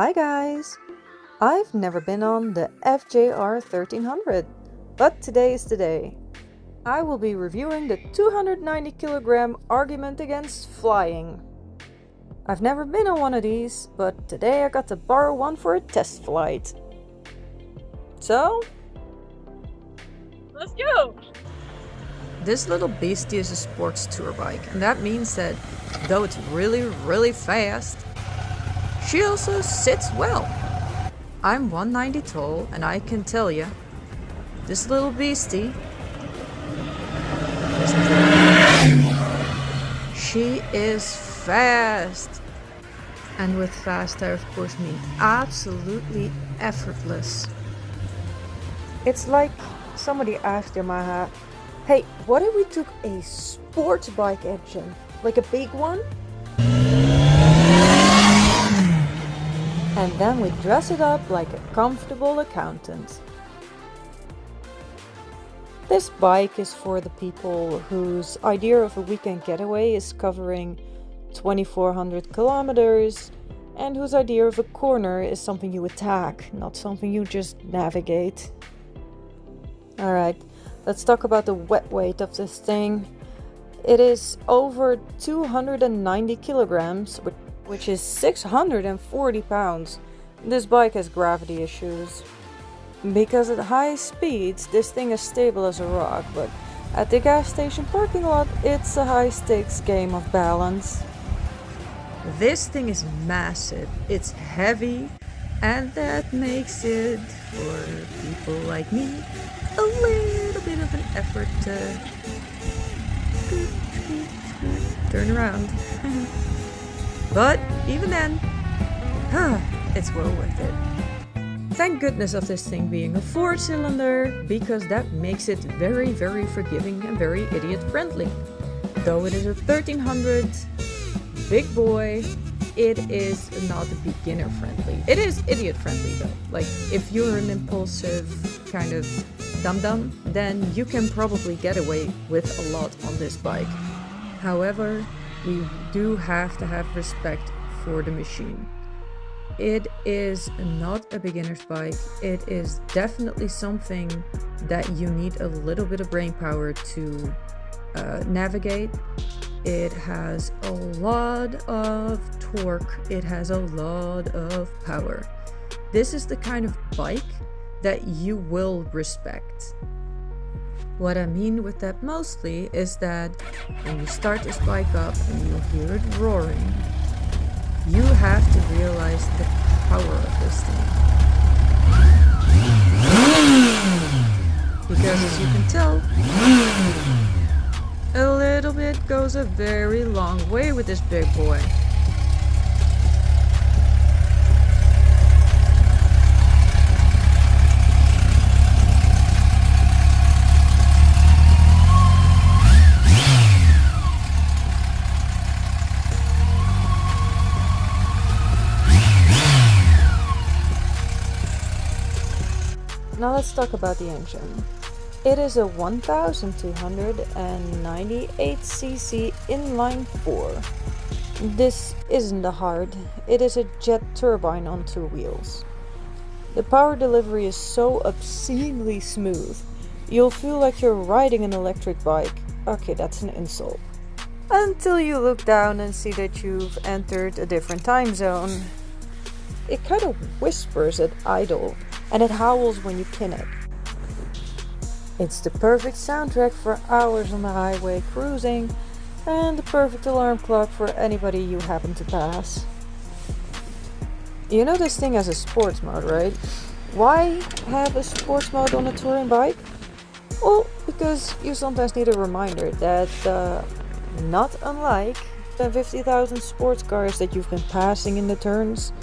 Hi guys! I've never been on the FJR1300, but today is the day. I will be reviewing the 290 kilogram argument against flying. I've never been on one of these, but today I got to borrow one for a test flight. So, let's go! This little beastie is a sports tour bike, and that means that though it's really fast, she also sits well. I'm 190 tall, and I can tell you, this little beastie, listen to her. She is fast. And with fast, I of course mean absolutely effortless. It's like somebody asked Yamaha, hey, what if we took a sports bike engine, like a big one? And then we dress it up like a comfortable accountant. This bike is for the people whose idea of a weekend getaway is covering 2,400 kilometers and whose idea of a corner is something you attack, not something you just navigate. Alright, let's talk about the wet weight of this thing. It is over 290 kilograms, which is 640 pounds. This bike has gravity issues. Because at high speeds, this thing is stable as a rock, but at the gas station parking lot, it's a high stakes game of balance. This thing is massive, it's heavy, and that makes it, for people like me, a little bit of an effort to turn around. But even then, it's well worth it. Thank goodness of this thing being a 4-cylinder, because that makes it very forgiving and very idiot friendly. Though it is a 1300 big boy, it is not beginner friendly. It is idiot friendly though. Like if you're an impulsive kind of dum-dum, then you can probably get away with a lot on this bike. However, we do have to have respect for the machine. It is not a beginner's bike. It is definitely something that you need a little bit of brain power to navigate. It has a lot of torque. It has a lot of power. This is the kind of bike that you will respect. What I mean with that mostly is that when you start this bike up and you hear it roaring, you have to realize the power of this thing. Because as you can tell, a little bit goes a very long way with this big boy. Now let's talk about the engine. It is a 1298cc Inline-Four. This isn't a hard, it is a jet turbine on two wheels. The power delivery is so obscenely smooth, you'll feel like you're riding an electric bike. Okay, that's an insult. Until you look down and see that you've entered a different time zone. It kind of whispers at idle, and it howls when you pin it. It's the perfect soundtrack for hours on the highway cruising, and the perfect alarm clock for anybody you happen to pass. You know this thing has a sports mode, right? Why have a sports mode on a touring bike? Well, because you sometimes need a reminder that, not unlike the 50,000 sports cars that you've been passing in the turns,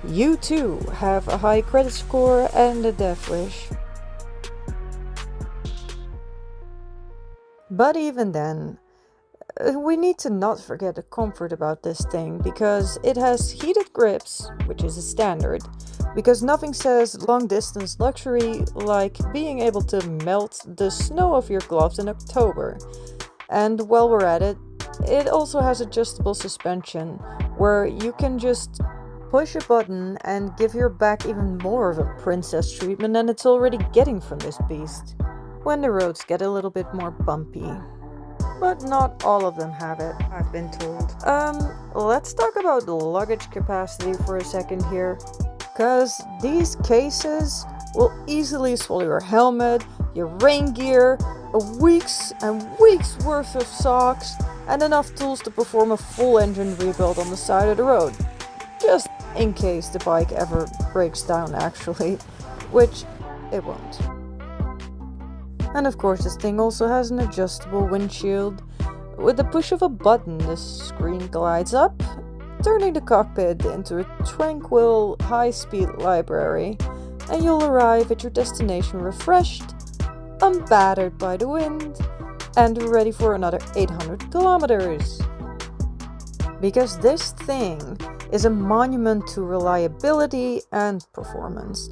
you too have a high credit score and a death wish. But even then, we need to not forget the comfort about this thing, because it has heated grips, which is a standard, because nothing says long distance luxury like being able to melt the snow off your gloves in October. And while we're at it, it also has adjustable suspension, where you can just push a button and give your back even more of a princess treatment than it's already getting from this beast, when the roads get a little bit more bumpy. But not all of them have it, I've been told. Let's talk about the luggage capacity for a second here. Cause these cases will easily swallow your helmet, your rain gear, a week's and weeks worth of socks, and enough tools to perform a full engine rebuild on the side of the road. Just in case the bike ever breaks down actually, which it won't. And of course this thing also has an adjustable windshield. With the push of a button, the screen glides up, turning the cockpit into a tranquil, high-speed library, and you'll arrive at your destination refreshed, unbattered by the wind, and ready for another 800 kilometers. Because this thing is a monument to reliability and performance.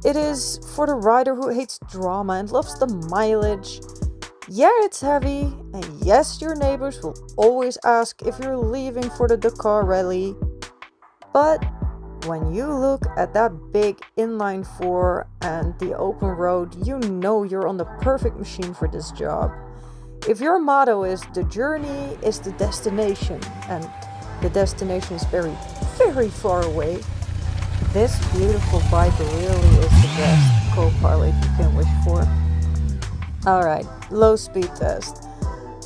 It is for the rider who hates drama and loves the mileage. Yeah, it's heavy, and yes, your neighbors will always ask if you're leaving for the Dakar rally. But when you look at that big Inline-Four and the open road, you know you're on the perfect machine for this job. If your motto is the journey is the destination, and the destination is very, very far away, this beautiful bike really is the best co-pilot you can wish for. Alright, low speed test.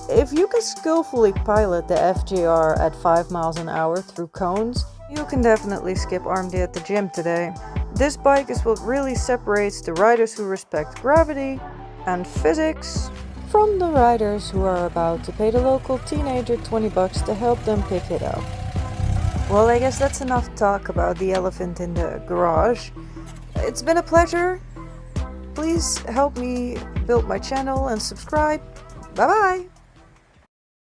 If you can skillfully pilot the FJR at 5 miles an hour through cones, you can definitely skip arm day at the gym today. This bike is what really separates the riders who respect gravity and physics from the riders who are about to pay the local teenager $20 to help them pick it up. Well, I guess that's enough talk about the elephant in the garage. It's been a pleasure. Please help me build my channel and subscribe. Bye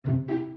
bye!